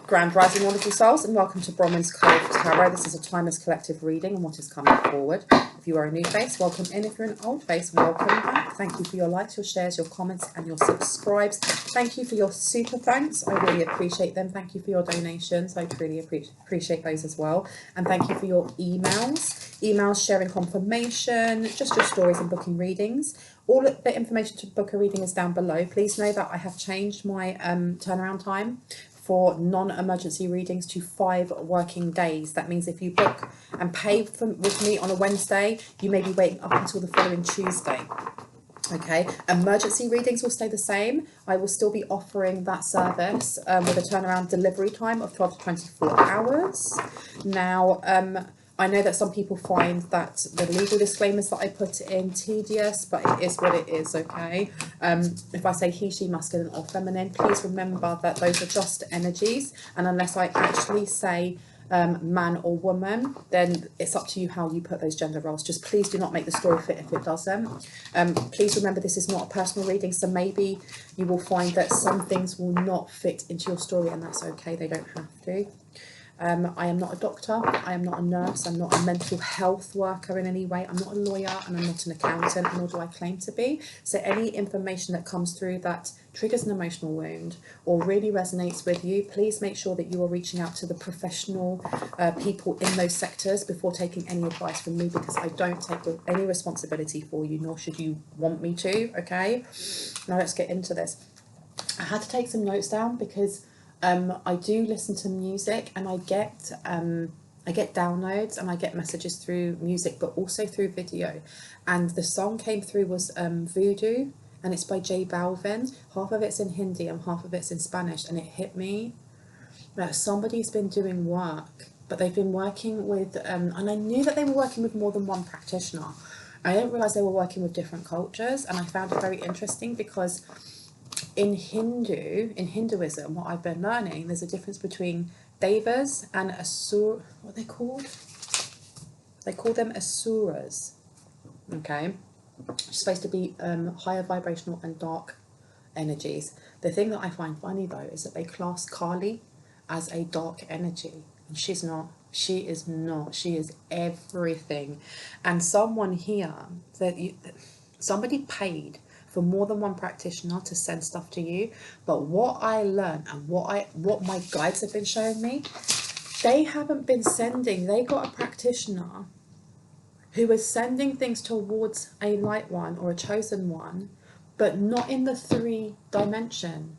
Grand Rising Wonderful Souls, and welcome to Bronwen's Code Tarot. This is a timeless collective reading and what is coming forward. If you are a new face, welcome in. If you're an old face, welcome back. Thank you for your likes, your shares, your comments and your subscribes. Thank you for your super thanks. I really appreciate them. Thank you for your donations. I truly appreciate those as well. And thank you for your emails sharing confirmation, just your stories and booking readings. All of the information to book a reading is down below. Please know that I have changed my turnaround time for non-emergency readings to 5 working days. That means if you book and pay with me on a Wednesday, you may be waiting up until the following Tuesday. Okay, emergency readings will stay the same. I will still be offering that service with a turnaround delivery time of 12 to 24 hours. Now, I know that some people find that the legal disclaimers that I put in tedious, but it is what it is, okay? If I say he, she, masculine or feminine, please remember that those are just energies. And unless I actually say man or woman, then it's up to you how you put those gender roles. Just please do not make the story fit if it doesn't. Please remember this is not a personal reading, so maybe you will find that some things will not fit into your story, and that's okay, they don't have to. I am not a doctor, I am not a nurse, I'm not a mental health worker in any way, I'm not a lawyer and I'm not an accountant, nor do I claim to be. So any information that comes through that triggers an emotional wound or really resonates with you, please make sure that you are reaching out to the professional people in those sectors before taking any advice from me, because I don't take any responsibility for you, nor should you want me to, okay? Now let's get into this. I had to take some notes down because I do listen to music, and I get downloads and I get messages through music, but also through video. And the song came through was Voodoo, and it's by J Balvin. Half of it's in Hindi and half of it's in Spanish, and it hit me that somebody's been doing work, but they've been working with, and I knew that they were working with more than one practitioner. I didn't realise they were working with different cultures, and I found it very interesting because in Hinduism, what I've been learning, there's a difference between devas and asur. What are they called? They call them asuras. Okay, it's supposed to be higher vibrational and dark energies. The thing that I find funny though is that they class Kali as a dark energy, and she's not. She is not. She is everything. And someone here somebody paid for more than one practitioner to send stuff to you, but what I learned and what my guides have been showing me, they haven't been sending. They got a practitioner who is sending things towards a light one or a chosen one, but not in the 3 dimension,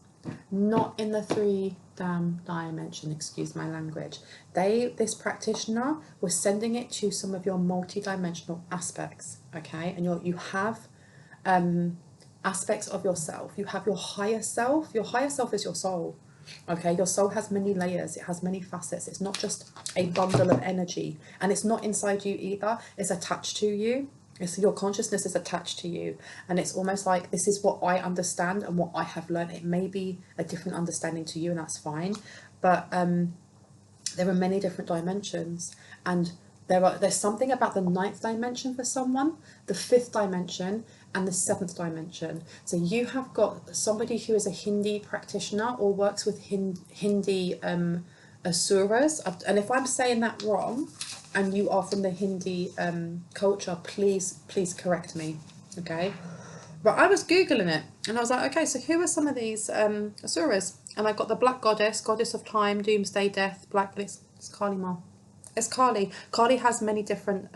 not in the 3 dimension, excuse my language. This practitioner was sending it to some of your multi-dimensional aspects, okay? And you have aspects of yourself. You have your higher self. Your higher self is your soul, okay? Your soul has many layers, it has many facets. It's not just a bundle of energy, and it's not inside you either. It's attached to you. It's your consciousness is attached to you, and it's almost like this is what I understand and what I have learned. It may be a different understanding to you, and that's fine, but there are many different dimensions, and there's something about the 9th dimension for someone, the 5th dimension, and the 7th dimension. So you have got somebody who is a Hindi practitioner or works with Hindi asuras, and if I'm saying that wrong and you are from the Hindi culture, please correct me, okay? But I was Googling it and I was like, okay, so who are some of these asuras? And I got the Black Goddess, Goddess of Time, Doomsday, Death, Blacklist. It's Kali Ma. It's Kali. Kali has many different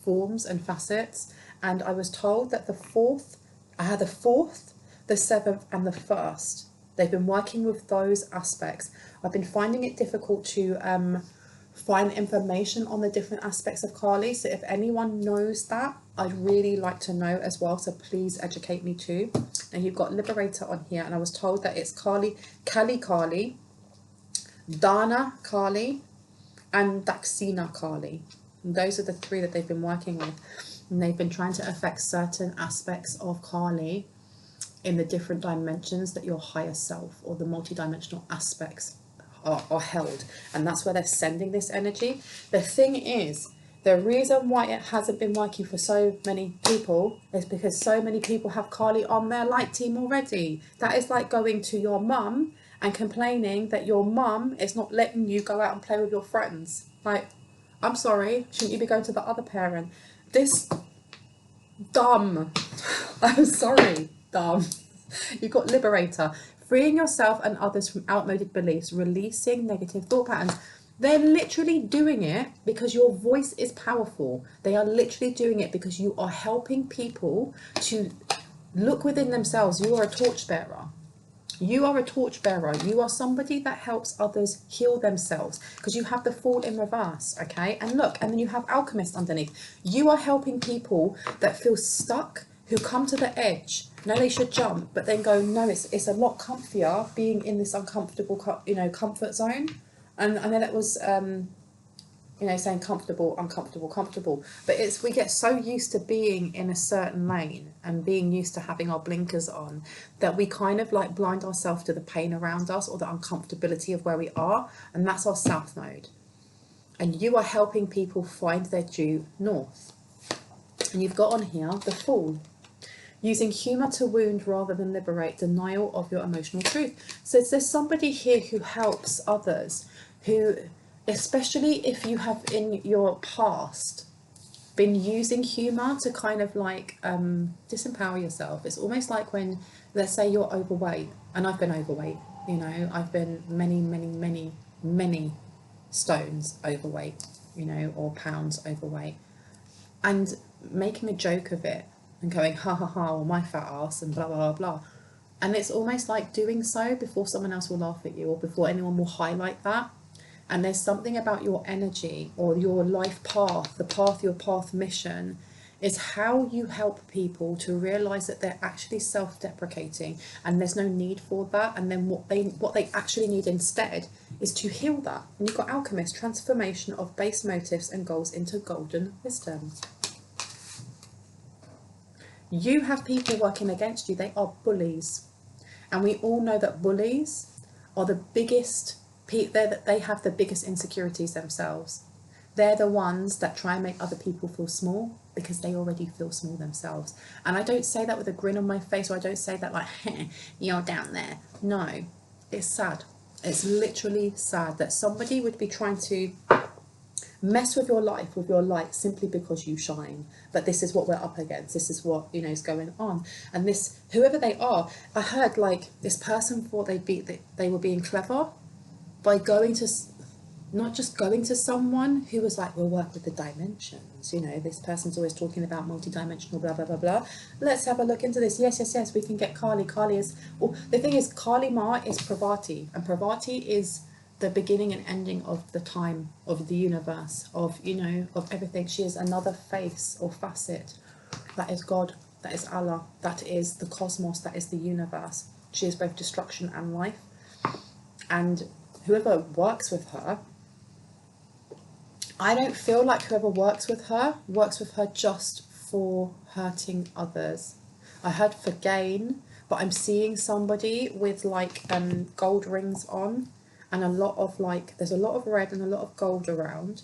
forms and facets, and I was told that the 4th, the 7th and the 1st, they've been working with those aspects. I've been finding it difficult to find information on the different aspects of Kali, so if anyone knows that, I'd really like to know as well, so please educate me too. And you've got Liberator on here, and I was told that it's Kali, Dana Kali, and Daksina Kali. And those are the 3 that they've been working with, and they've been trying to affect certain aspects of Kali in the different dimensions that your higher self or the multi-dimensional aspects are held, and that's where they're sending this energy. The thing is, the reason why it hasn't been working for so many people is because so many people have Kali on their light team already. That is like going to your mum and complaining that your mum is not letting you go out and play with your friends. Like, I'm sorry, shouldn't you be going to the other parent? This dumb. I'm sorry, dumb. You've got liberator. Freeing yourself and others from outmoded beliefs, releasing negative thought patterns. They're literally doing it because your voice is powerful. They are literally doing it because you are helping people to look within themselves. You are a torchbearer. You are a torchbearer. You are somebody that helps others heal themselves, because you have the Fool in reverse, okay? And look, and then you have Alchemist underneath. You are helping people that feel stuck, who come to the edge, know they should jump, but then go, no, it's a lot comfier being in this uncomfortable, comfort zone. And I know that was, saying comfortable, uncomfortable, comfortable. But we get so used to being in a certain lane and being used to having our blinkers on that we kind of like blind ourselves to the pain around us or the uncomfortability of where we are. And that's our south node. And you are helping people find their due north. And you've got on here the Fool. Using humour to wound rather than liberate, denial of your emotional truth. So there's somebody here who helps others, who, especially if you have in your past been using humour to kind of like disempower yourself. It's almost like when, let's say you're overweight, and I've been overweight, I've been many stones overweight, or pounds overweight, and making a joke of it and going, ha ha ha, or my fat ass, and blah, blah, blah, blah. And it's almost like doing so before someone else will laugh at you or before anyone will highlight that. And there's something about your energy or your life path, your path mission, is how you help people to realise that they're actually self-deprecating and there's no need for that. And then what they actually need instead is to heal that. And you've got Alchemist, transformation of base motives and goals into golden wisdom. You have people working against you. They are bullies. And we all know that bullies are the biggest, they have the biggest insecurities themselves. They're the ones that try and make other people feel small because they already feel small themselves. And I don't say that with a grin on my face, or I don't say that like, you're down there. No, it's sad. It's literally sad that somebody would be trying to mess with your life, with your light, simply because you shine. But this is what we're up against. This is what is going on. And this, whoever they are, I heard like this person thought they were being clever by going to, not just going to someone who was like, we'll work with the dimensions. This person's always talking about multi-dimensional, blah blah blah blah. Let's have a look into this. Yes, we can get Kali. Kali is, well, the thing is, Kali Ma is Pravati, and Pravati is the beginning and ending of the time, of the universe, of everything. She is another face or facet. That is God, that is Allah, that is the cosmos, that is the universe. She is both destruction and life. And whoever works with her, I don't feel like whoever works with her just for hurting others. I heard for gain, but I'm seeing somebody with like gold rings on, and there's a lot of red and a lot of gold around,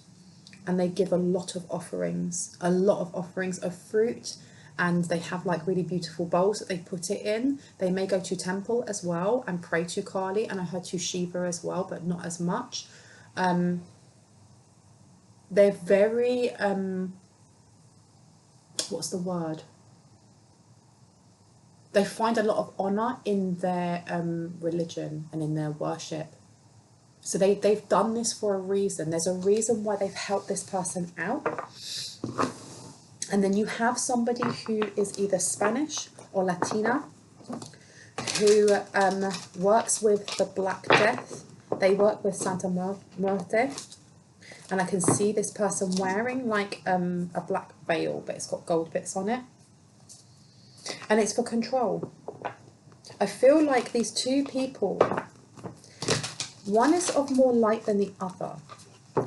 and they give a lot of offerings of fruit, and they have like really beautiful bowls that they put it in. They may go to temple as well and pray to Kali, and I heard to Shiva as well, but not as much. They're very what's the word? They find a lot of honor in their religion and in their worship. So they've done this for a reason. There's a reason why they've helped this person out. And then you have somebody who is either Spanish or Latina, who works with the Black Death. They work with Santa Muerte. And I can see this person wearing like a black veil, but it's got gold bits on it. And it's for control. I feel like these two people, one is of more light than the other,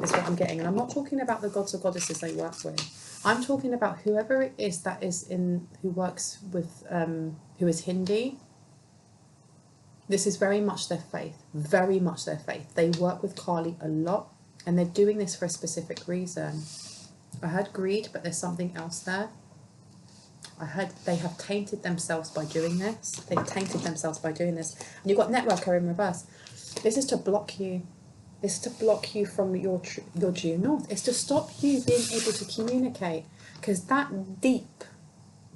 is what I'm getting. And I'm not talking about the gods or goddesses they work with. I'm talking about whoever it is that is who works with, who is Hindi. This is very much their faith, very much their faith. They work with Kali a lot, and they're doing this for a specific reason. I heard greed, but there's something else there. I heard they have tainted themselves by doing this. They've tainted themselves by doing this. And you've got networker in reverse. This is to block you. This is to block you from your due north. It's to stop you being able to communicate. Because that deep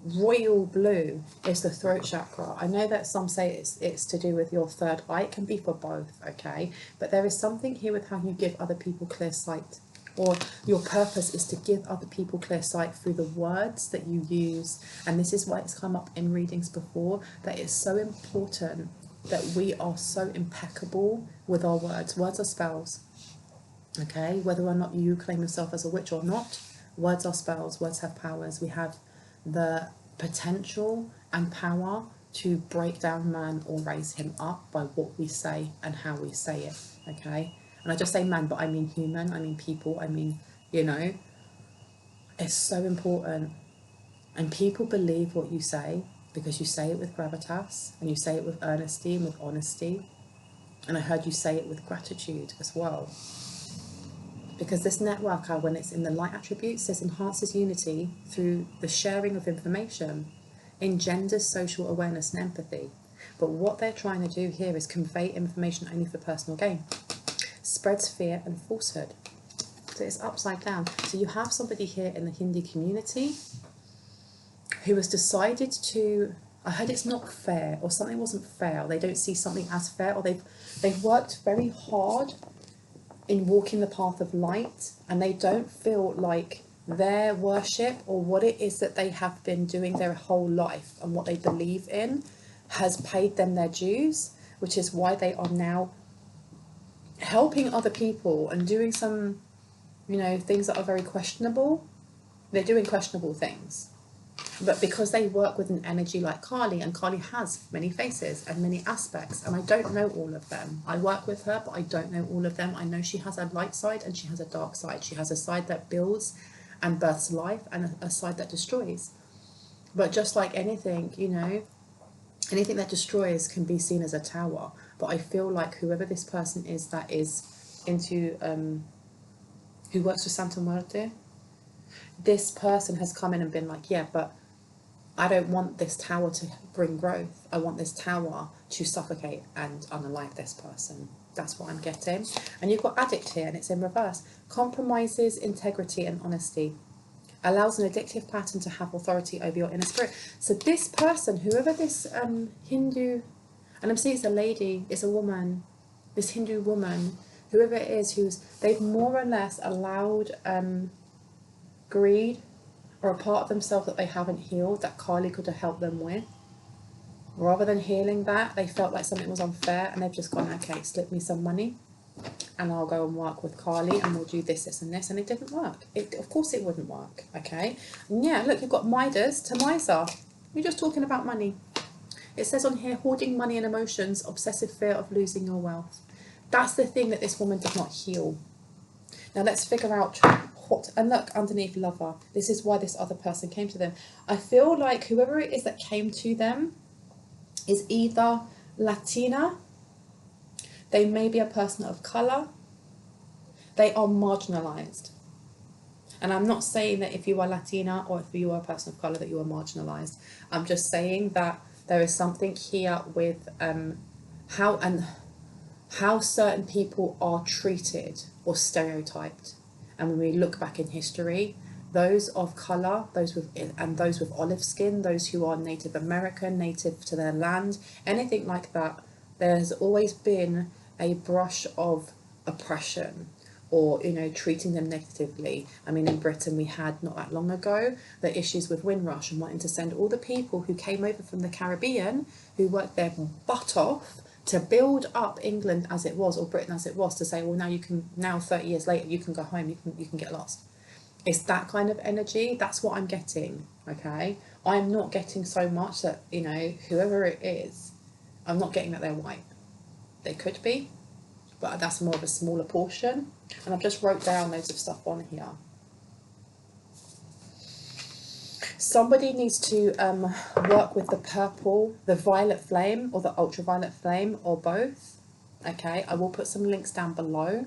royal blue is the throat chakra. I know that some say it's to do with your third eye. It can be for both, okay? But there is something here with how you give other people clear sight, or your purpose is to give other people clear sight through the words that you use. And this is why it's come up in readings before, that it's so important that we are so impeccable with our words. Words are spells, okay? Whether or not you claim yourself as a witch or not, words are spells. Words have powers. We have the potential and power to break down man or raise him up by what we say and how we say it, okay? And I just say man, but I mean human, I mean people, I mean, you know, it's so important. And people believe what you say because you say it with gravitas, and you say it with earnesty and with honesty. And I heard you say it with gratitude as well. Because this networker, when it's in the light attributes, says enhances unity through the sharing of information, engenders social awareness and empathy. But what they're trying to do here is convey information only for personal gain. Spreads fear and falsehood. So it's upside down. So you have somebody here in the Hindu community who has decided to, I heard it's not fair, or something wasn't fair, or they don't see something as fair, or they've worked very hard in walking the path of light, and they don't feel like their worship or what it is that they have been doing their whole life and what they believe in has paid them their dues, which is why they are now helping other people and doing some, you know, things that are very questionable. They're doing questionable things. But because they work with an energy like Kali, and Kali has many faces and many aspects, and I don't know all of them. I work with her, but I don't know all of them. I know she has a light side and she has a dark side. She has a side that builds and births life, and a side that destroys. But just like anything, you know, anything that destroys can be seen as a tower. But I feel like whoever this person is that is into, who works for Santa Muerte, this person has come in and been like, yeah, but I don't want this tower to bring growth. I want this tower to suffocate and unalive this person. That's what I'm getting. And you've got addict here, and it's in reverse. Compromises integrity and honesty. Allows an addictive pattern to have authority over your inner spirit. So this person, whoever this Hindu, and I'm saying it's a lady, it's a woman, this Hindu woman, whoever it is, they've more or less allowed greed, or a part of themselves that they haven't healed, that Kali could have helped them with. Rather than healing that, they felt like something was unfair, and they've just gone, okay, slip me some money and I'll go and work with Kali, and we'll do this, this and this. And it didn't work. Of course it wouldn't work, okay? And yeah, look, you've got Midas to Miser. We're just talking about money. It says on here, hoarding money and emotions, obsessive fear of losing your wealth. That's the thing that this woman did not heal. Now let's figure out what, and look, underneath lover, this is why this other person came to them. I feel like whoever it is that came to them is either Latina, they may be a person of colour, they are marginalised. And I'm not saying that if you are Latina or if you are a person of colour that you are marginalised. I'm just saying that there is something here with how certain people are treated or stereotyped. And when we look back in history, those of colour, those with olive skin, those who are Native American, native to their land, anything like that, there's always been a brush of oppression, or, you know, treating them negatively. I mean, in Britain we had not that long ago the issues with Windrush and wanting to send all the people who came over from the Caribbean, who worked their butt off to build up England as it was, or Britain as it was, to say, well, now 30 years later you can go home, you can get lost. It's that kind of energy. That's what I'm getting, okay? I'm not getting so much that, you know, whoever it is, I'm not getting that they're white. They could be, but that's more of a smaller portion. And I've just wrote down loads of stuff on here. Somebody needs to work with the purple, the violet flame, or the ultraviolet flame, or both. Okay, I will put some links down below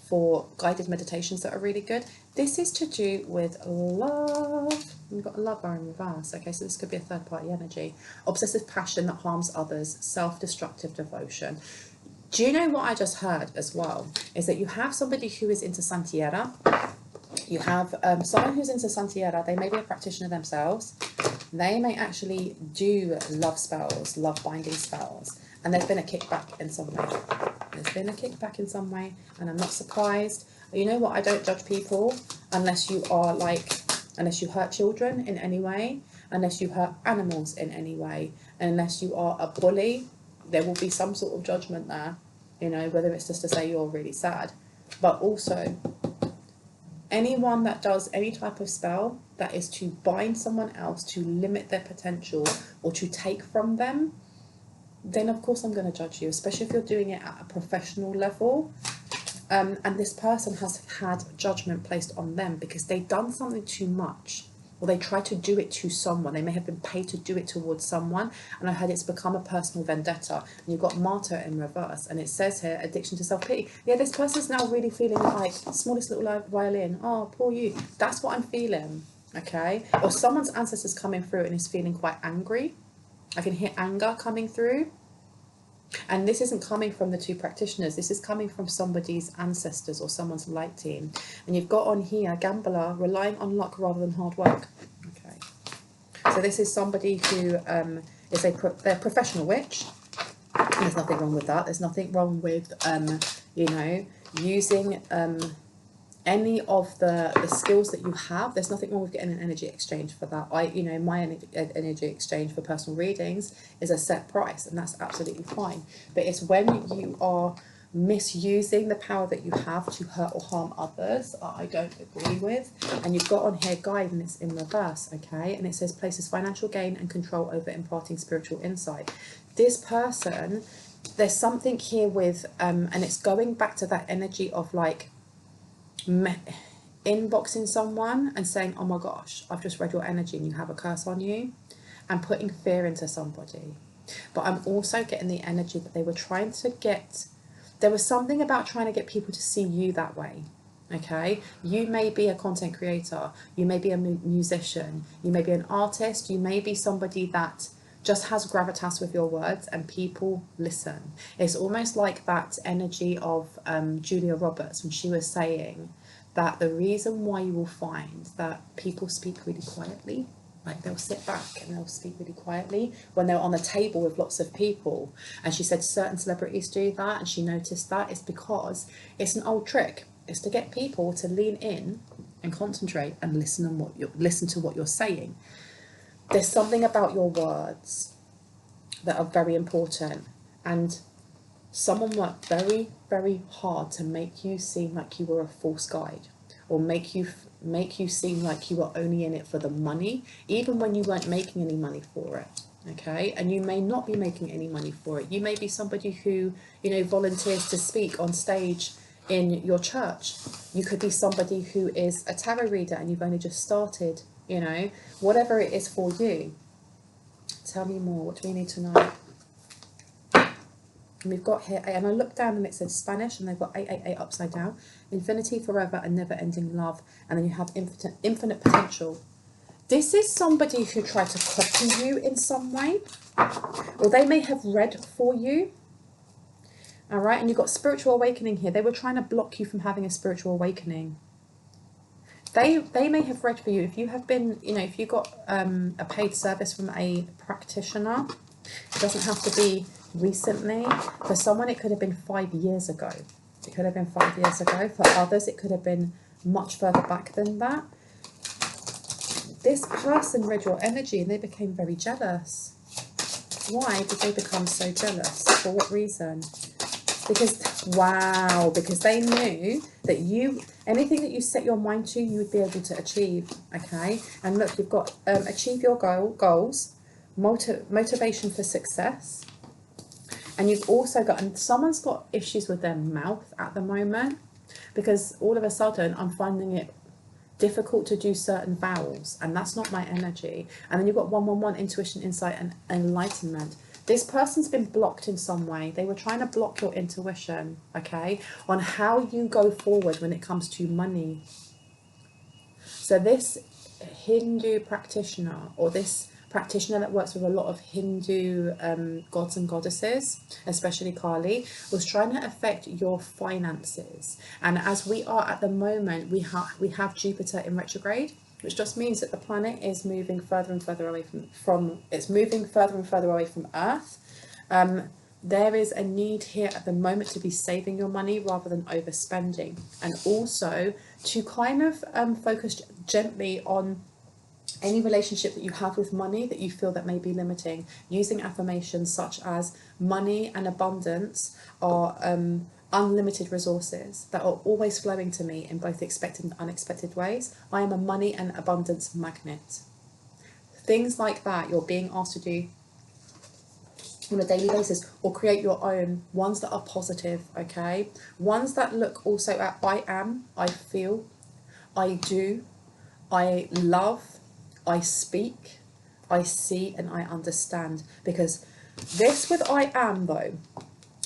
for guided meditations that are really good. This is to do with love. We've got a lover in reverse. Okay, so this could be a third party energy. Obsessive passion that harms others, self-destructive devotion. Do you know what I just heard as well? Is that you have somebody who is into Santiera. You have someone who's into Santiera. They may be a practitioner themselves. They may actually do love spells, love binding spells. And there's been a kickback in some way. There's been a kickback in some way, and I'm not surprised. You know what? I don't judge people unless you are unless you hurt children in any way, unless you hurt animals in any way, and unless you are a bully, there will be some sort of judgment there, you know, whether it's just to say you're really sad. But also, anyone that does any type of spell that is to bind someone else, to limit their potential, or to take from them, then of course I'm going to judge you, especially if you're doing it at a professional level. And this person has had judgment placed on them because they've done something too much, or they try to do it to someone. They may have been paid to do it towards someone, and I heard it's become a personal vendetta. And you've got martyr in reverse, and it says here addiction to self-pity. Yeah, this person's now really feeling like smallest little violin. Oh, poor you. That's what I'm feeling. Okay, or someone's ancestors coming through and is feeling quite angry. I can hear anger coming through. And this isn't coming from the two practitioners. This is coming from somebody's ancestors or someone's light team. And you've got on here, gambler, relying on luck rather than hard work. Okay. So this is somebody who is they're a professional witch. And there's nothing wrong with that. There's nothing wrong with, you know, using any of the skills that you have. There's nothing wrong with getting an energy exchange for that. My energy exchange for personal readings is a set price, and that's absolutely fine. But it's when you are misusing the power that you have to hurt or harm others I don't agree with. And you've got on here guidance in reverse, okay, and it says places financial gain and control over imparting spiritual insight. This person, there's something here with and it's going back to that energy of like inboxing someone and saying, oh my gosh, I've just read your energy and you have a curse on you, and putting fear into somebody. But I'm also getting the energy that they were trying to get, there was something about trying to get people to see you that way. Okay, you may be a content creator, you may be a musician, you may be an artist, you may be somebody that just has gravitas with your words and people listen. It's almost like that energy of Julia Roberts when she was saying that the reason why you will find that people speak really quietly, like they'll sit back and they'll speak really quietly when they're on a table with lots of people, and she said certain celebrities do that, and she noticed that it's because it's an old trick. It's to get people to lean in and concentrate and listen to what you're saying. There's something about your words that are very important, and someone worked very, very hard to make you seem like you were a false guide, or make you seem like you were only in it for the money, even when you weren't making any money for it. Okay, and you may not be making any money for it. You may be somebody who, you know, volunteers to speak on stage in your church. You could be somebody who is a tarot reader and you've only just started. You know, whatever it is for you. Tell me more. What do we need to know? And we've got here, and I looked down and it says Spanish, and they've got 888 upside down. Infinity, forever, and never-ending love. And then you have infinite potential. This is somebody who tried to copy you in some way, or they may have read for you. All right, and you've got spiritual awakening here. They were trying to block you from having a spiritual awakening. They may have read for you. If you have been, you know, if you got a paid service from a practitioner, it doesn't have to be recently. For someone, it could have been 5 years ago. It could have been 5 years ago. For others, it could have been much further back than that. This person read your energy and they became very jealous. Why did they become so jealous? For what reason? Because they knew that anything that you set your mind to, you would be able to achieve. Okay, and look, you've got achieve your goals, motivation for success, and you've also got, and someone's got issues with their mouth at the moment, because all of a sudden I'm finding it difficult to do certain vowels, and that's not my energy. And then you've got 111, intuition, insight, and enlightenment. This person's been blocked in some way. They were trying to block your intuition, okay, on how you go forward when it comes to money. So this Hindu practitioner, or this practitioner that works with a lot of Hindu gods and goddesses, especially Kali, was trying to affect your finances. And as we are at the moment, we have Jupiter in retrograde, which just means that the planet is moving further and further away from Earth. There is a need here at the moment to be saving your money rather than overspending, and also to kind of focus gently on any relationship that you have with money that you feel that may be limiting, using affirmations such as money and abundance are unlimited resources that are always flowing to me in both expected and unexpected ways. I am a money and abundance magnet. Things like that you're being asked to do on a daily basis, or create your own ones that are positive, okay? Ones that look also at I am, I feel, I do, I love, I speak, I see, and I understand. Because this with I am, though,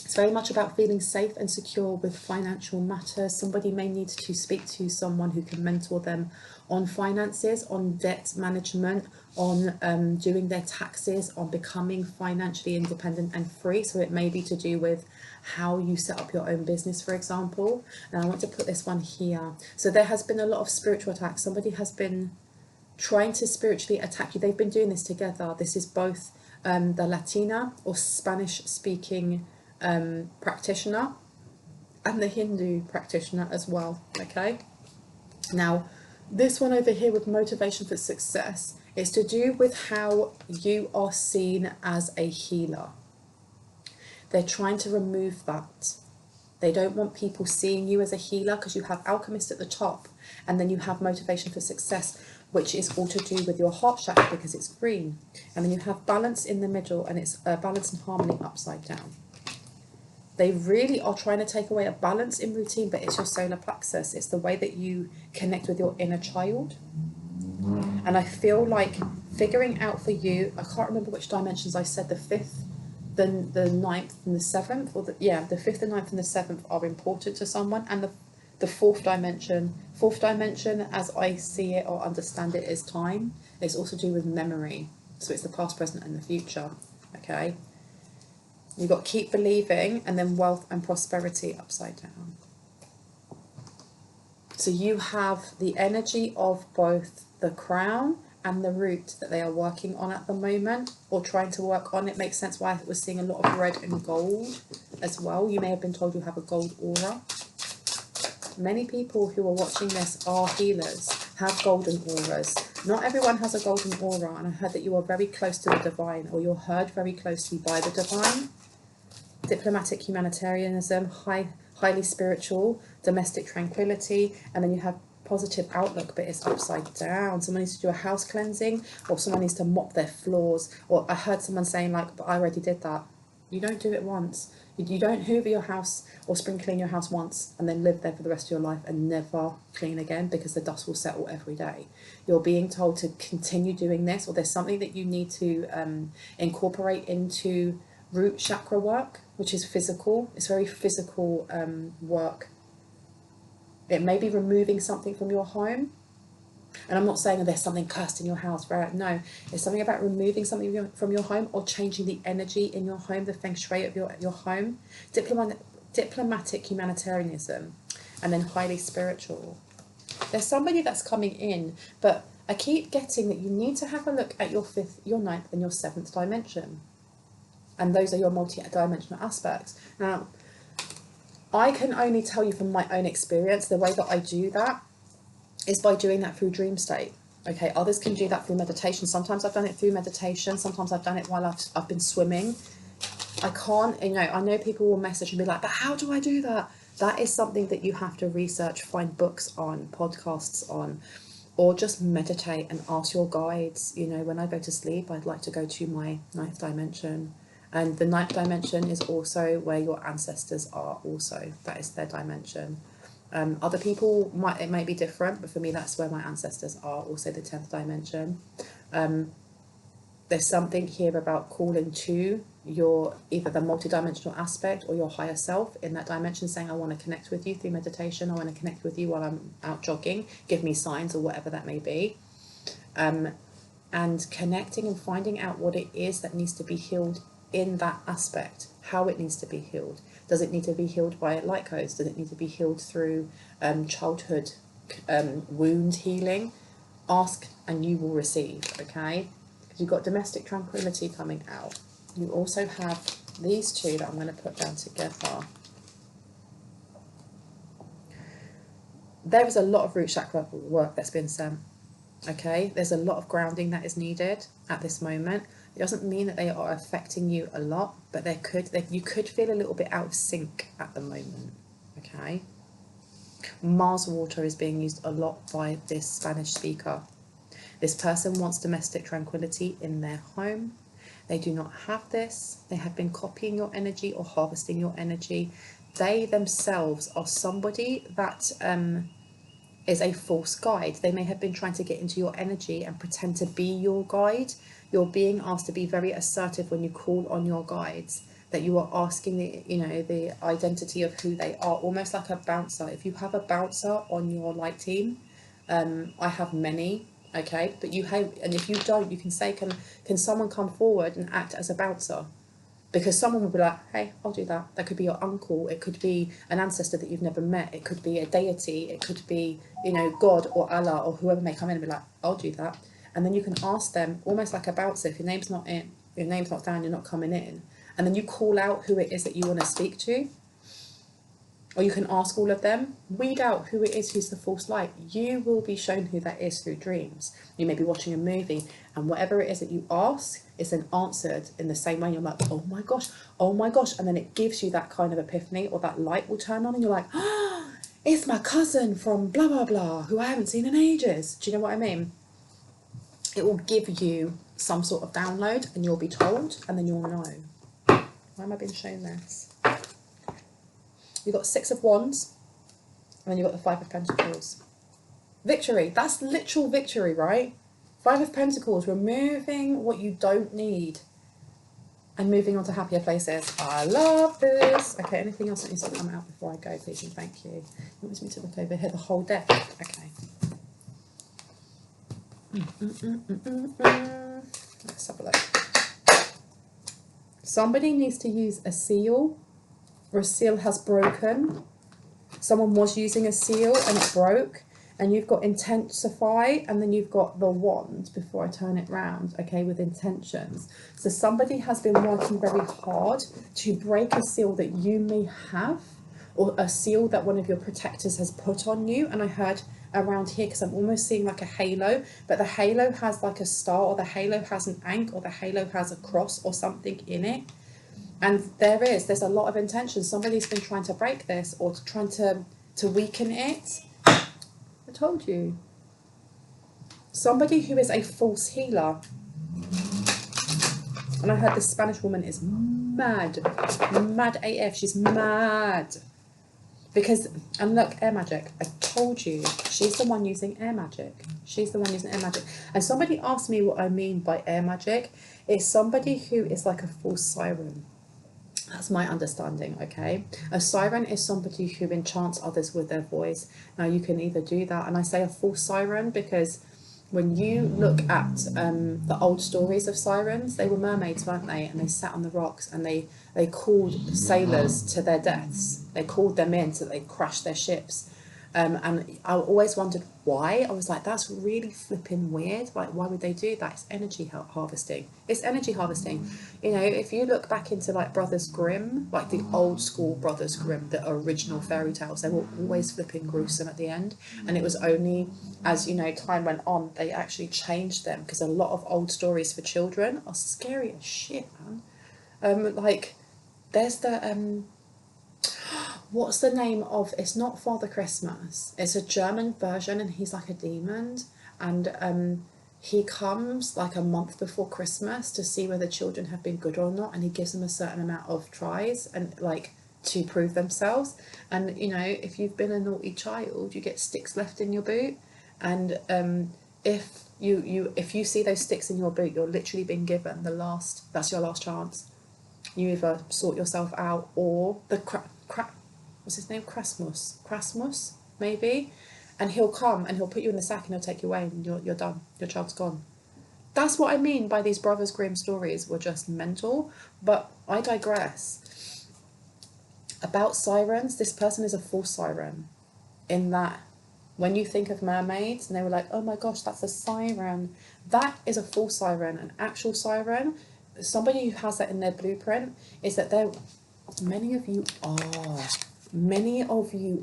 it's very much about feeling safe and secure with financial matters. Somebody may need to speak to someone who can mentor them on finances, on debt management, on doing their taxes, on becoming financially independent and free. So it may be to do with how you set up your own business, for example. And I want to put this one here. So there has been a lot of spiritual attacks. Somebody has been trying to spiritually attack you. They've been doing this together. This is both the Latina or Spanish speaking practitioner and the Hindu practitioner as well, okay? Now, this one over here with motivation for success is to do with how you are seen as a healer. They're trying to remove that. They don't want people seeing you as a healer, because you have alchemist at the top, and then you have motivation for success, which is all to do with your heart chakra because it's green. And then you have balance in the middle, and it's balance and harmony upside down. They really are trying to take away a balance in routine, but it's your solar plexus. It's the way that you connect with your inner child. And I feel like figuring out for you, I can't remember which dimensions I said, the fifth, the ninth and the seventh, or the fifth, the ninth and the seventh are important to someone. And the fourth dimension as I see it or understand it is time. It's also to do with memory. So it's the past, present and the future, okay? You've got keep believing, and then wealth and prosperity upside down. So you have the energy of both the crown and the root that they are working on at the moment, or trying to work on. It makes sense why we're seeing a lot of red and gold as well. You may have been told you have a gold aura. Many people who are watching this are healers, have golden auras. Not everyone has a golden aura, and I heard that you are very close to the divine, or you're heard very closely by the divine. Diplomatic humanitarianism, highly spiritual, domestic tranquility, and then you have positive outlook, but it's upside down. Someone needs to do a house cleansing, or someone needs to mop their floors. Or I heard someone saying like, but I already did that. You don't do it once. You don't hoover your house or spring clean your house once and then live there for the rest of your life and never clean again, because the dust will settle every day. You're being told to continue doing this, or there's something that you need to incorporate into root chakra work, which is physical. It's very physical work. It may be removing something from your home. And I'm not saying there's something cursed in your house, right? No, it's something about removing something from your home, or changing the energy in your home, the feng shui of your home. Diplomatic humanitarianism, and then highly spiritual. There's somebody that's coming in, but I keep getting that you need to have a look at your fifth, your ninth, and your seventh dimension. And those are your multi-dimensional aspects. Now, I can only tell you from my own experience, the way that I do that is by doing that through dream state. Okay, others can do that through meditation. Sometimes I've done it through meditation. Sometimes I've done it while I've been swimming. I can't, I know people will message and be like, but how do I do that? That is something that you have to research, find books on, podcasts on, or just meditate and ask your guides. When I go to sleep, I'd like to go to my ninth dimension. And the ninth dimension is also where your ancestors are also. That is their dimension. Other people, it may be different, but for me, that's where my ancestors are, also the 10th dimension. There's something here about calling to your either the multidimensional aspect or your higher self in that dimension saying, I want to connect with you through meditation, I want to connect with you while I'm out jogging, give me signs, or whatever that may be. And connecting and finding out what it is that needs to be healed in that aspect, how it needs to be healed. Does it need to be healed by light codes? Does it need to be healed through childhood wound healing? Ask and you will receive, okay? Because you've got domestic tranquility coming out. You also have these two that I'm going to put down together. There is a lot of root chakra work that's been sent. Okay, there's a lot of grounding that is needed at this moment. It doesn't mean that they are affecting you a lot, but you could feel a little bit out of sync at the moment. Okay, Mars water is being used a lot by this Spanish speaker. This person wants domestic tranquility in their home. They do not have this. They have been copying your energy or harvesting your energy. They themselves are somebody that is a false guide. They may have been trying to get into your energy and pretend to be your guide. You're being asked to be very assertive when you call on your guides, that you are asking the identity of who they are, almost like a bouncer. If you have a bouncer on your light team, I have many, okay, but you have, and if you don't, you can say, can someone come forward and act as a bouncer? Because someone will be like, hey, I'll do that. That could be your uncle. It could be an ancestor that you've never met. It could be a deity. It could be, God or Allah or whoever may come in and be like, I'll do that. And then you can ask them, almost like a bouncer, if your name's not down, you're not coming in. And then you call out who it is that you want to speak to. Or you can ask all of them, weed out who it is who's the false light. You will be shown who that is through dreams. You may be watching a movie, and whatever it is that you ask is then answered in the same way. You're like, oh my gosh, and then it gives you that kind of epiphany, or that light will turn on and you're like, oh, it's my cousin from blah blah blah who I haven't seen in ages. Do you know what I mean? It will give you some sort of download and you'll be told, and then you'll know. Why am I being shown this? You've got 6 of Wands, and then you've got the 5 of Pentacles. Victory. That's literal victory, right? 5 of Pentacles, removing what you don't need and moving on to happier places. I love this. Okay, anything else that needs to come out before I go, please, and thank you. You want me to look over here, the whole deck? Okay. Let's have a look. Somebody needs to use a seal, or a seal has broken. Someone was using a seal and it broke, and you've got intensify, and then you've got the wand before I turn it round, okay, with intentions. So somebody has been working very hard to break a seal that you may have, or a seal that one of your protectors has put on you. And I heard around here, because I'm almost seeing like a halo, but the halo has like a star, or the halo has an ankh, or the halo has a cross or something in it. And there's a lot of intention. Somebody's been trying to break this, or trying to weaken it. I told you. Somebody who is a false healer. And I heard this Spanish woman is mad. Mad AF. She's mad. Because, and look, air magic. I told you. She's the one using air magic. She's the one using air magic. And somebody asked me what I mean by air magic. It's somebody who is like a false siren. That's my understanding, okay? A siren is somebody who enchants others with their voice. Now, you can either do that, and I say a false siren because when you look at the old stories of sirens, they were mermaids, weren't they? And they sat on the rocks, and they called sailors to their deaths. They called them in so they crashed their ships. And I always wondered why. I was like, that's really flipping weird. Like, why would they do that? It's energy harvesting. It's energy harvesting. If you look back into like Brothers Grimm, like the old school Brothers Grimm, the original fairy tales, they were always flipping gruesome at the end. And it was only as, time went on, they actually changed them, because a lot of old stories for children are scary as shit, man. Like, there's the... what's the name of, it's not Father Christmas, it's a German version, and he's like a demon, and he comes like a month before Christmas to see whether children have been good or not, and he gives them a certain amount of tries and like to prove themselves. And if you've been a naughty child, you get sticks left in your boot, and if you see those sticks in your boot, you're literally being given that's your last chance. You either sort yourself out, or the what's his name, Crasmus maybe, and he'll come and he'll put you in the sack and he'll take you away, and you're done, your child's gone. That's what I mean by these Brothers Grimm stories were just mental. But I digress. About sirens, this person is a false siren, in that when you think of mermaids and they were like, oh my gosh, that's a siren, that is a false siren. An actual siren, somebody who has that in their blueprint, is that they're, many of you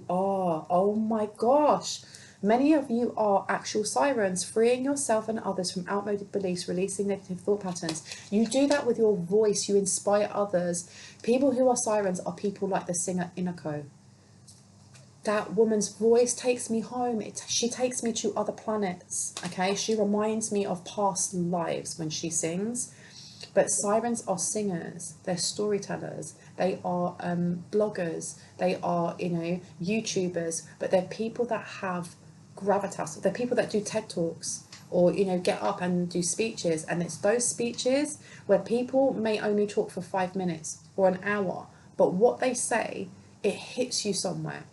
are, oh my gosh, many of you are actual sirens, freeing yourself and others from outmoded beliefs, releasing negative thought patterns. You do that with your voice, you inspire others. People who are sirens are people like the singer Inako. That woman's voice takes me home. She takes me to other planets, okay? She reminds me of past lives when she sings. But sirens are singers, they're storytellers, they are bloggers, they are, you know, YouTubers, but they're people that have gravitas. They're people that do TED Talks, or, you know, get up and do speeches. And it's those speeches where people may only talk for 5 minutes or an hour, but what they say, it hits you somewhere.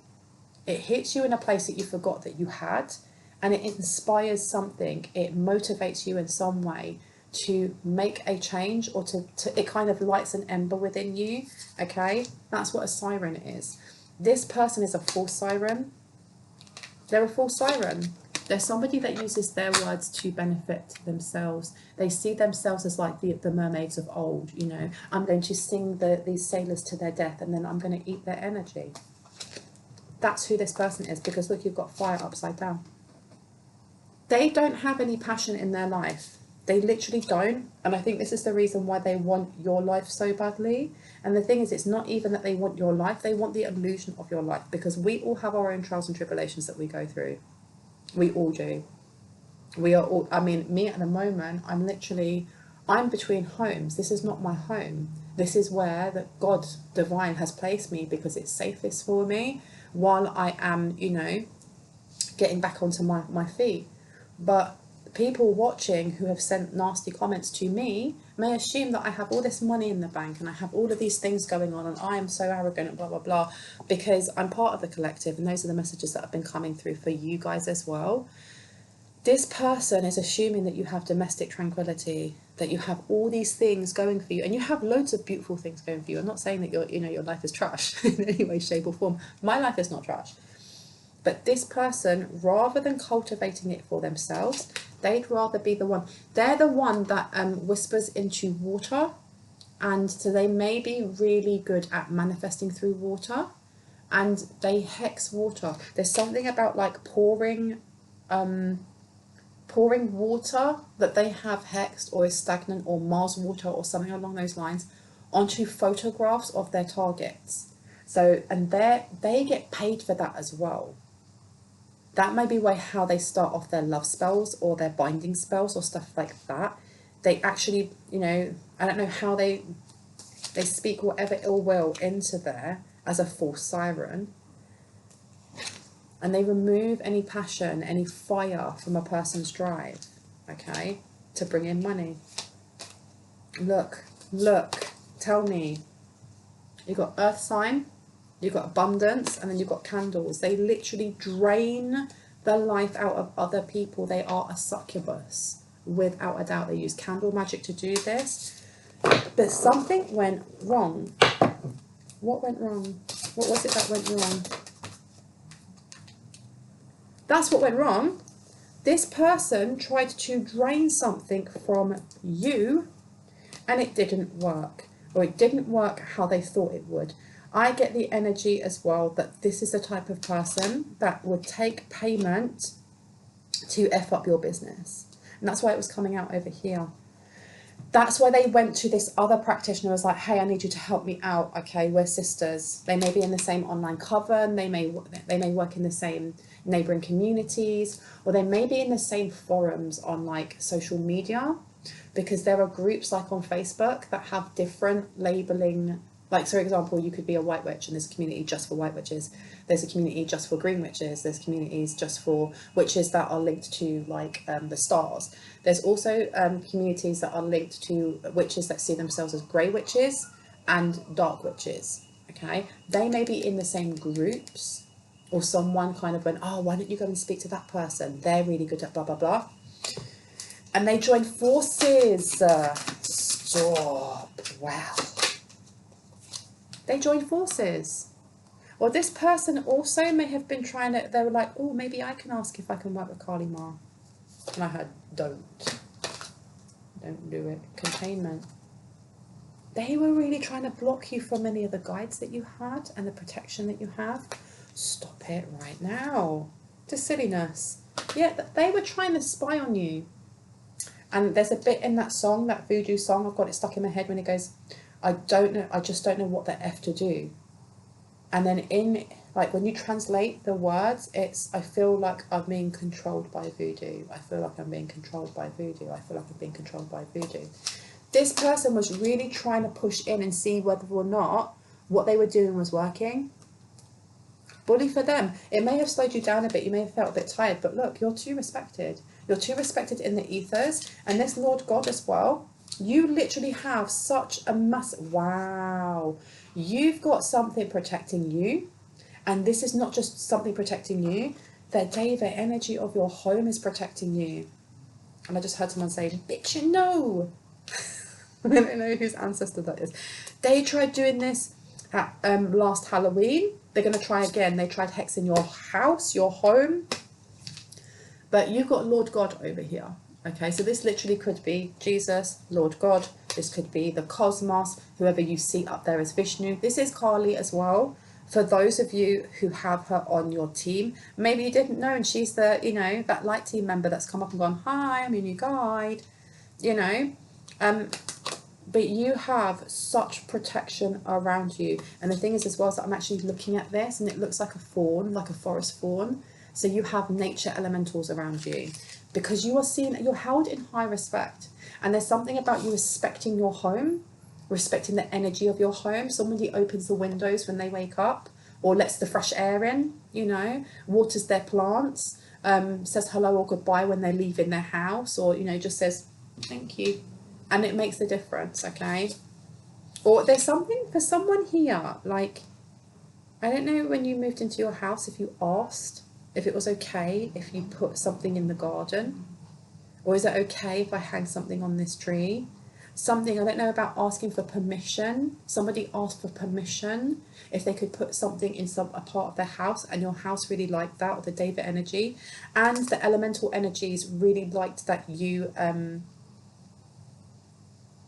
It hits you in a place that you forgot that you had, and it inspires something. It motivates you in some way to make a change, or to it kind of lights an ember within you, okay? That's what a siren is. This person is a false siren. They're a false siren. They're somebody that uses their words to benefit themselves. They see themselves as like the mermaids of old, you know. I'm going to sing these sailors to their death, and then I'm going to eat their energy. That's who this person is, because look, you've got fire upside down. They don't have any passion in their life. They literally don't. And I think this is the reason why they want your life so badly. And the thing is, it's not even that they want your life. They want the illusion of your life, because we all have our own trials and tribulations that we go through. We all do. We are all, I mean, me at the moment, I'm between homes. This is not my home. This is where the God divine has placed me, because it's safest for me while I am, you know, getting back onto my feet. But people watching who have sent nasty comments to me may assume that I have all this money in the bank and I have all of these things going on and I am so arrogant and blah, blah, blah, because I'm part of the collective, and those are the messages that have been coming through for you guys as well. This person is assuming that you have domestic tranquility, that you have all these things going for you, and you have loads of beautiful things going for you. I'm not saying that your life is trash in any way, shape or form. My life is not trash. But this person, rather than cultivating it for themselves, they'd rather be the one. They're the one that whispers into water, and so they may be really good at manifesting through water, and they hex water. There's something about like pouring water that they have hexed, or is stagnant, or Mars water or something along those lines, onto photographs of their targets. So, and they get paid for that as well. That may be how they start off their love spells or their binding spells or stuff like that. They actually, you know, I don't know how they speak whatever ill will into there as a false siren. And they remove any passion, any fire from a person's drive, okay, to bring in money. Look, tell me. You've got earth sign, you've got abundance, and then you've got candles. They literally drain the life out of other people. They are a succubus, without a doubt. They use candle magic to do this. But something went wrong. What went wrong? What was it that went wrong? That's what went wrong. This person tried to drain something from you, and it didn't work, or it didn't work how they thought it would. I get the energy as well that this is the type of person that would take payment to F up your business. And that's why it was coming out over here. That's why they went to this other practitioner, was like, hey, I need you to help me out. Okay, we're sisters. They may be in the same online coven. They may work in the same neighboring communities, or they may be in the same forums on like social media, because there are groups like on Facebook that have different labeling. Like, so for example, you could be a white witch and there's a community just for white witches. There's a community just for green witches. There's communities just for witches that are linked to like the stars. There's also communities that are linked to witches that see themselves as grey witches. and dark witches, okay? They may be in the same groups, or someone kind of went, oh, why don't you go and speak to that person? They're really good at blah, blah, blah. And they joined forces. Stop. Wow. They joined forces. Or this person also may have been trying to, they were like, oh, maybe I can ask if I can work with Kali Ma. And I heard, don't do it. Containment. They were really trying to block you from any of the guides that you had and the protection that you have. Stop it right now. Just silliness. Yeah, they were trying to spy on you. And there's a bit in that song, that voodoo song, I've got it stuck in my head when it goes, I just don't know what the F to do. And then in, like, when you translate the words, it's, I feel like I'm being controlled by voodoo. I feel like I'm being controlled by voodoo. I feel like I'm being controlled by voodoo. This person was really trying to push in and see whether or not what they were doing was working. Bully for them. It may have slowed you down a bit. You may have felt a bit tired. But look, you're too respected. You're too respected in the ethers. And this Lord God as well, you literally have such a massive... Wow. You've got something protecting you. And this is not just something protecting you. The Deva energy of your home is protecting you. And I just heard someone say, bitch, no. I don't know whose ancestor that is. They tried doing this at last Halloween. They're going to try again. They tried hexing your house, your home. But you've got Lord God over here. Okay, so this literally could be Jesus, Lord God. This could be the cosmos, whoever you see up there as Vishnu. This is Kali as well. For those of you who have her on your team, maybe you didn't know, and she's the, you know, that light team member that's come up and gone, hi, I'm your new guide, you know. But you have such protection around you. And the thing is as well is that I'm actually looking at this and it looks like a fawn, like a forest fawn. So you have nature elementals around you because you are seen, you're held in high respect. And there's something about you respecting your home, respecting the energy of your home. Somebody opens the windows when they wake up or lets the fresh air in, you know, waters their plants, says hello or goodbye when they leave in their house, or, you know, just says thank you. And it makes a difference, okay? Or there's something for someone here, like, I don't know when you moved into your house if you asked if it was okay if you put something in the garden, or is it okay if I hang something on this tree? Something, I don't know about asking for permission. Somebody asked for permission if they could put something in a part of their house, and your house really liked that, or the Deva energy, and the elemental energies really liked that you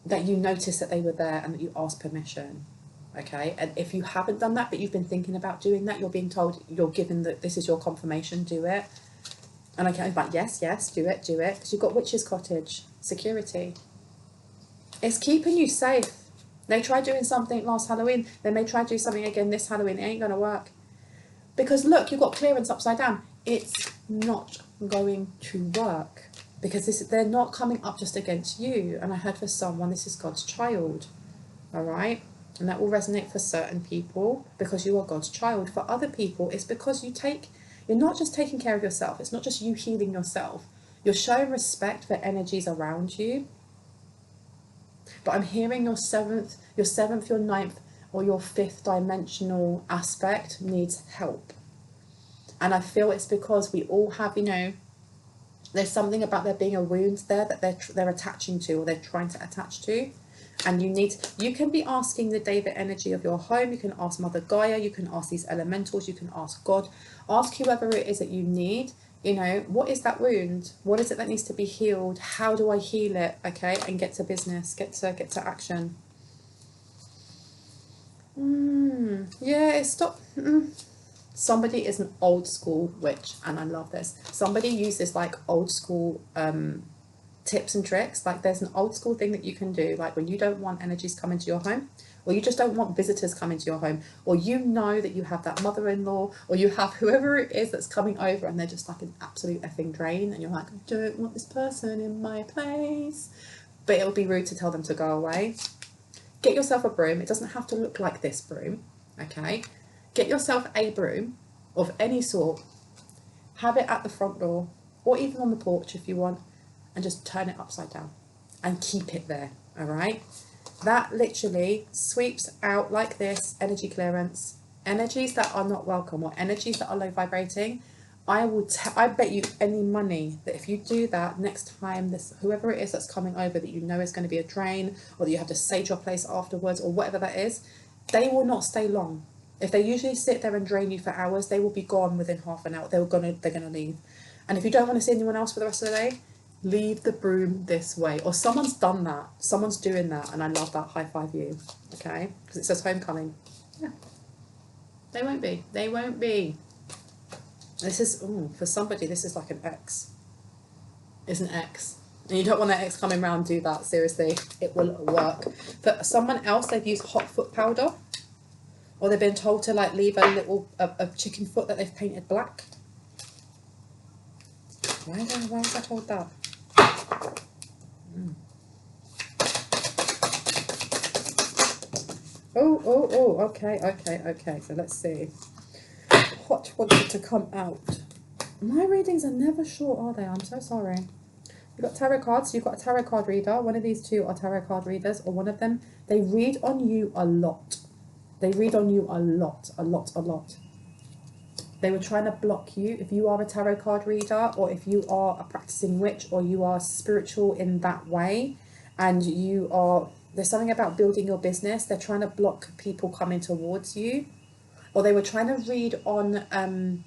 noticed that they were there and that you asked permission. Okay, and if you haven't done that but you've been thinking about doing that, you're being told, you're given that this is your confirmation, do it. And I am like, yes, do it, because you've got Witch's Cottage, security. It's keeping you safe. They tried doing something last Halloween, they may try to do something again this Halloween. It ain't going to work. Because look, you've got clearance upside down. It's not going to work. Because they're not coming up just against you. And I heard for someone, this is God's child. All right? And that will resonate for certain people because you are God's child. For other people, it's because you're not just taking care of yourself. It's not just you healing yourself. You're showing respect for energies around you. But I'm hearing your seventh, your ninth, or your fifth dimensional aspect needs help. And I feel it's because we all have, you know, there's something about there being a wound there that they're attaching to, or they're trying to attach to. And you can be asking the Deva energy of your home, you can ask Mother Gaia, you can ask these elementals, you can ask God, ask whoever it is that you need, you know, what is that wound? What is it that needs to be healed? How do I heal it? Okay, and get to business, get to action. Yeah, it's stop. Somebody is an old school witch, and I love this. Somebody uses like old school tips and tricks. Like there's an old school thing that you can do, like when you don't want energies coming to your home, or you just don't want visitors coming to your home, or you know that you have that mother-in-law, or you have whoever it is that's coming over and they're just like an absolute effing drain, and you're like, I don't want this person in my place, but it would be rude to tell them to go away. Get yourself a broom. It doesn't have to look like this broom, okay? Get yourself a broom of any sort, have it at the front door, or even on the porch if you want, and just turn it upside down and keep it there, all right? That literally sweeps out like this, energy clearance, energies that are not welcome or energies that are low vibrating. I bet you any money that if you do that next time, this whoever it is that's coming over that you know is going to be a drain, or that you have to sage your place afterwards, or whatever that is, they will not stay long. If they usually sit there and drain you for hours, they will be gone within half an hour. They're gonna leave. And if you don't want to see anyone else for the rest of the day, leave the broom this way. Or someone's done that. Someone's doing that, and I love that. High five you. Okay? Because it says homecoming. Yeah. They won't be. They won't be. This is, ooh, for somebody, this is like an ex. It's an ex. And you don't want that ex coming around and do that. Seriously. It will work. For someone else, they've used hot foot powder. Or they've been told to like leave a little a chicken foot that they've painted black. Why was I told that? Oh, okay. So let's see. What wanted to come out? My readings are never short, are they? I'm so sorry. You've got tarot cards. You've got a tarot card reader. One of these two are tarot card readers, or one of them, they read on you a lot. They read on you a lot. They were trying to block you. If you are a tarot card reader, or if you are a practicing witch, or you are spiritual in that way, and you are, there's something about building your business, they're trying to block people coming towards you. Or they were trying to read on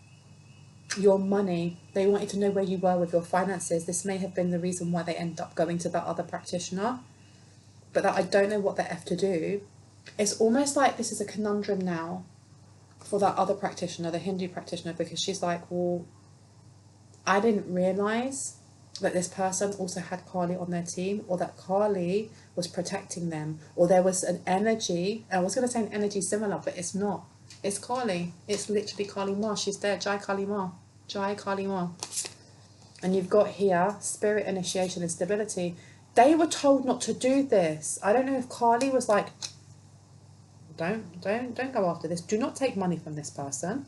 your money. They wanted to know where you were with your finances. This may have been the reason why they end up going to that other practitioner. But that I don't know what the F to do. It's almost like this is a conundrum now for that other practitioner, the Hindu practitioner, because she's like, well, I didn't realise that this person also had Kali on their team, or that Kali was protecting them, or there was an energy, I was going to say an energy similar, but it's not. It's Kali. It's literally Kali Ma. She's there. Jai Kali Ma. Jai Kali Ma. And you've got here spirit initiation and stability. They were told not to do this. I don't know if Kali was like, don't go after this. Do not take money from this person.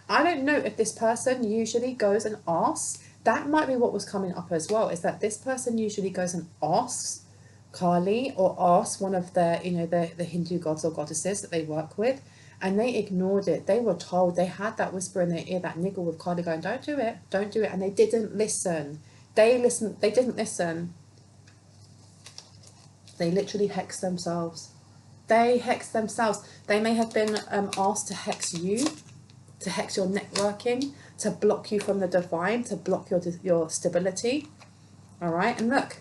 I don't know if this person usually goes and asks. That might be what was coming up as well, is that this person usually goes and asks Kali, or asks one of their, you know, the Hindu gods or goddesses that they work with, and they ignored it. They were told, they had that whisper in their ear, that niggle with Kali going, don't do it, and they didn't listen. They didn't listen. They literally hexed themselves. They hexed themselves. They may have been asked to hex you, to hex your networking, to block you from the divine, to block your stability. All right, and look,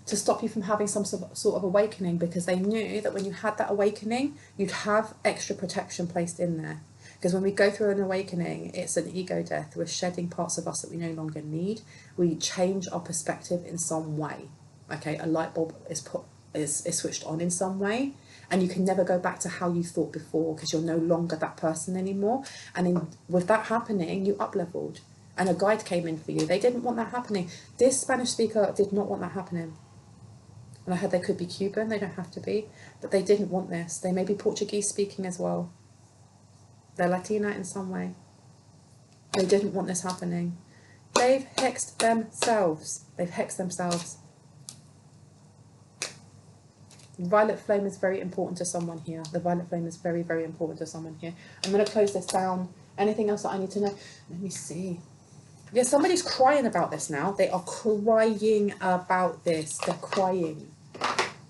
to stop you from having some sort of awakening, because they knew that when you had that awakening, you'd have extra protection placed in there. Because when we go through an awakening, it's an ego death. We're shedding parts of us that we no longer need. We change our perspective in some way. Okay, a light bulb is switched on in some way, and you can never go back to how you thought before, because you're no longer that person anymore. And with that happening, you up-leveled, and a guide came in for you. They didn't want that happening. This Spanish speaker did not want that happening. And I heard they could be Cuban, they don't have to be, but they didn't want this. They may be Portuguese speaking as well. They're Latina in some way. They didn't want this happening. They've hexed themselves. They've hexed themselves. Violet flame is very important to someone here. The violet flame is very, very important to someone here. I'm going to close this down. Anything else that I need to know? Let me see. Yeah, somebody's crying about this now. They are crying about this. They're crying.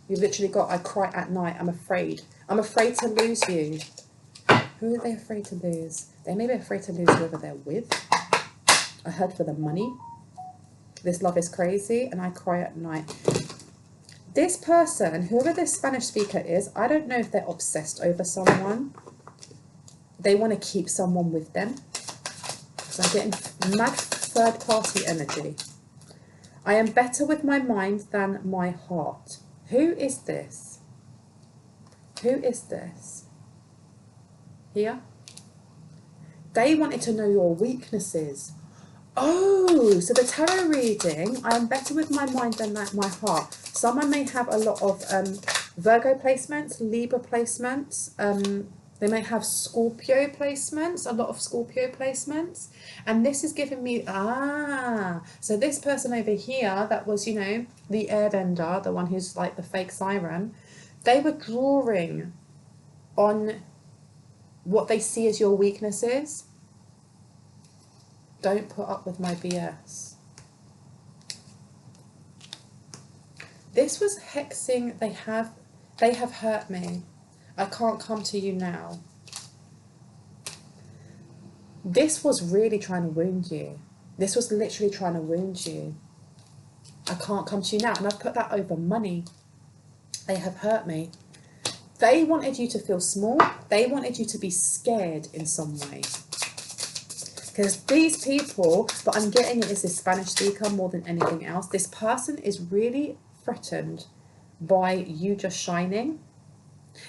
You've literally got, I cry at night. I'm afraid. I'm afraid to lose you. Who are they afraid to lose? They may be afraid to lose whoever they're with. I heard for the money. This love is crazy, and I cry at night. This person, whoever this Spanish speaker is, I don't know if they're obsessed over someone. They want to keep someone with them. So I'm getting mad third-party energy. I am better with my mind than my heart. Who is this? Who is this? Here? They wanted to know your weaknesses. Oh, so the tarot reading, I am better with my mind than my heart. Someone may have a lot of Virgo placements, Libra placements. They may have Scorpio placements, a lot of Scorpio placements. And this is giving me, so this person over here, that was, you know, the airbender, the one who's like the fake siren, They were drawing on what they see as your weaknesses. Don't put up with my BS. This was hexing. They have hurt me. I can't come to you now. This was really trying to wound you. This was literally trying to wound you. I can't come to you now. And I've put that over money. They have hurt me. They wanted you to feel small. They wanted you to be scared in some way. Because these people, but I'm getting it is this Spanish speaker more than anything else. This person is really threatened by you just shining.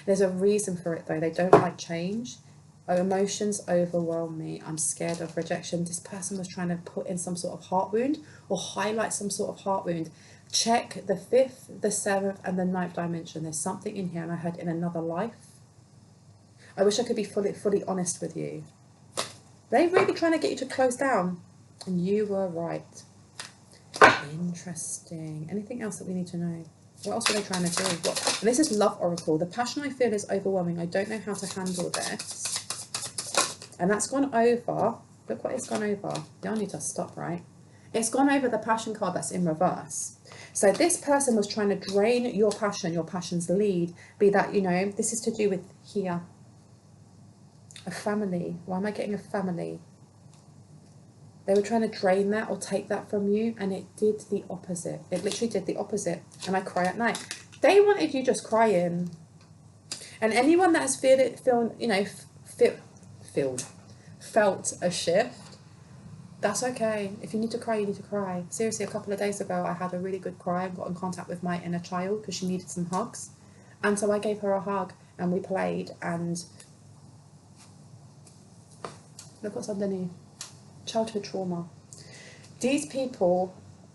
There's a reason for it though. They don't like change. Emotions overwhelm me. I'm scared of rejection. This person was trying to put in some sort of heart wound or highlight some sort of heart wound. Check the 5th, the 7th and the 9th dimension. There's something in here, and I heard in another life. I wish I could be fully honest with you. They're really trying to get you to close down, and you were right. Interesting. Anything else that we need to know? What else are they trying to do? And this is Love Oracle. The passion I feel is overwhelming. I don't know how to handle this. And that's gone over. Look what it's gone over. Y'all need to stop, right? It's gone over the passion card that's in reverse. So this person was trying to drain your passion, your passion's lead. Be that, you know, this is to do with here. A family. Why am I getting a family? They were trying to drain that or take that from you, and it did the opposite. It literally did the opposite. And I cry at night. They wanted you just crying. And anyone that has felt a shift, that's okay. If you need to cry, you need to cry. Seriously, a couple of days ago, I had a really good cry and got in contact with my inner child because she needed some hugs. And so I gave her a hug and we played, and look what's underneath. Childhood trauma. These people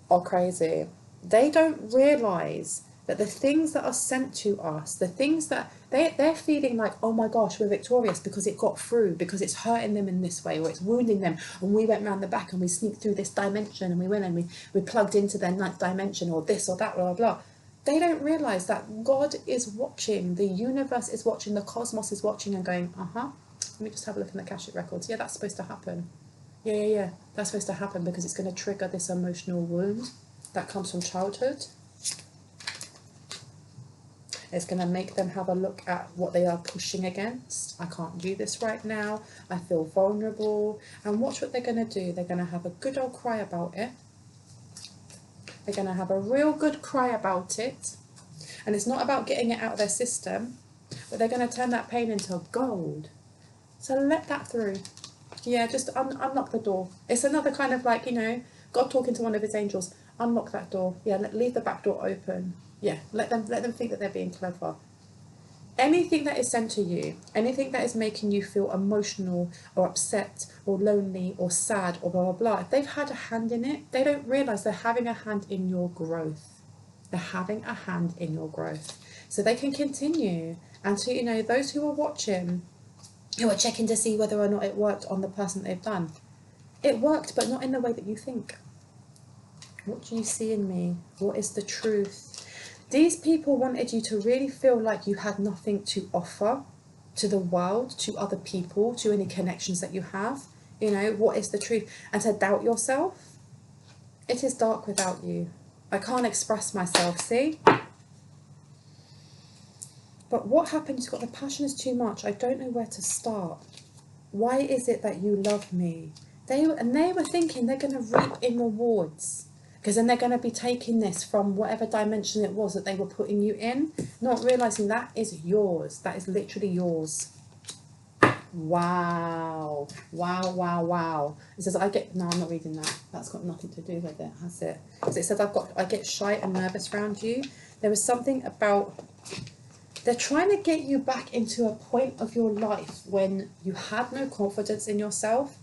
are crazy. They don't realise that the things that are sent to us, the things that they're feeling like, oh my gosh, we're victorious because it got through, because it's hurting them in this way or it's wounding them, and we went round the back and we sneaked through this dimension and we went and we plugged into their 9th dimension or this or that, blah, blah, blah. They don't realise that God is watching, the universe is watching, the cosmos is watching and going, let me just have a look in the Akashic records. Yeah, that's supposed to happen. Yeah, that's supposed to happen because it's going to trigger this emotional wound that comes from childhood. It's going to make them have a look at what they are pushing against. I can't do this right now. I feel vulnerable. And watch what they're going to do. They're going to have a good old cry about it. They're going to have a real good cry about it. And it's not about getting it out of their system, but they're going to turn that pain into gold. So let that through. Yeah, just unlock the door. It's another kind of like, you know, God talking to one of his angels. Unlock that door. Yeah, leave the back door open. Yeah, let them think that they're being clever. Anything that is sent to you, anything that is making you feel emotional or upset or lonely or sad or blah, blah, blah, if they've had a hand in it, they don't realise they're having a hand in your growth. They're having a hand in your growth. So they can continue. And so, you know, those who are watching, who are checking to see whether or not it worked on the person they've done. It worked, but not in the way that you think. What do you see in me? What is the truth? These people wanted you to really feel like you had nothing to offer to the world, to other people, to any connections that you have. You know, what is the truth? And to doubt yourself. It is dark without you. I can't express myself, see? But what happened? You've got the passion is too much. I don't know where to start. Why is it that you love me? They were thinking they're going to reap in rewards. Because then they're going to be taking this from whatever dimension it was that they were putting you in. Not realising that is yours. That is literally yours. Wow. Wow, wow, wow. It says, no, I'm not reading that. That's got nothing to do with it, has it? Because it says, I get shy and nervous around you. There is something about... They're trying to get you back into a point of your life when you had no confidence in yourself.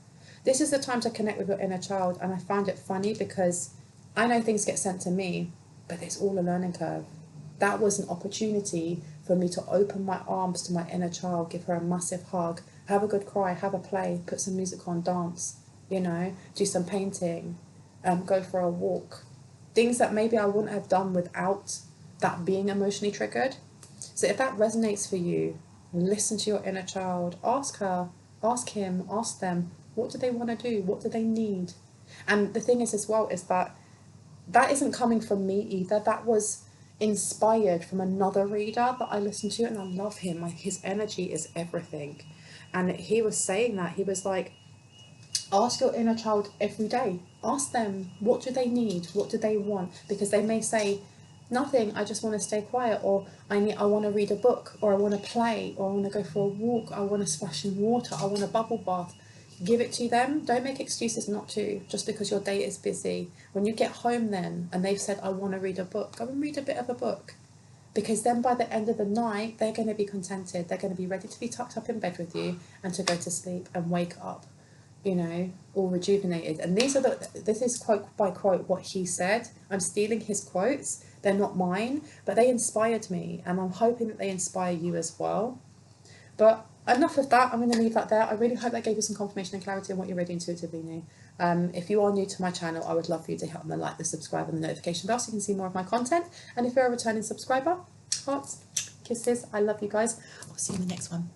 This is the time to connect with your inner child. And I find it funny because I know things get sent to me, but it's all a learning curve. That was an opportunity for me to open my arms to my inner child, give her a massive hug, have a good cry, have a play, put some music on, dance, you know, do some painting, go for a walk. Things that maybe I wouldn't have done without that being emotionally triggered. So if that resonates for you, listen to your inner child. Ask her, ask him, ask them, what do they want to do? What do they need? And the thing is as well is that isn't coming from me either. That was inspired from another reader that I listened to, and I love him. Like, his energy is everything. And he was saying that, he was like, ask your inner child every day. Ask them, what do they need? What do they want? Because they may say, nothing, I just want to stay quiet, or I want to read a book, or I want to play, or I want to go for a walk, I want to splash in water, I want a bubble bath. Give it to them. Don't make excuses not to, just because your day is busy. When you get home then, and they've said, I want to read a book, go and read a bit of a book. Because then by the end of the night, they're going to be contented. They're going to be ready to be tucked up in bed with you and to go to sleep and wake up, you know, all rejuvenated. And this is quote by quote what he said. I'm stealing his quotes. They're not mine, but they inspired me, and I'm hoping that they inspire you as well. But enough of that. I'm going to leave that there. I really hope that gave you some confirmation and clarity on what you really intuitively knew. If you are new to my channel, I would love for you to hit on the like, the subscribe, and the notification bell so you can see more of my content. And if you're a returning subscriber, hearts, kisses, I love you guys. I'll see you in the next one.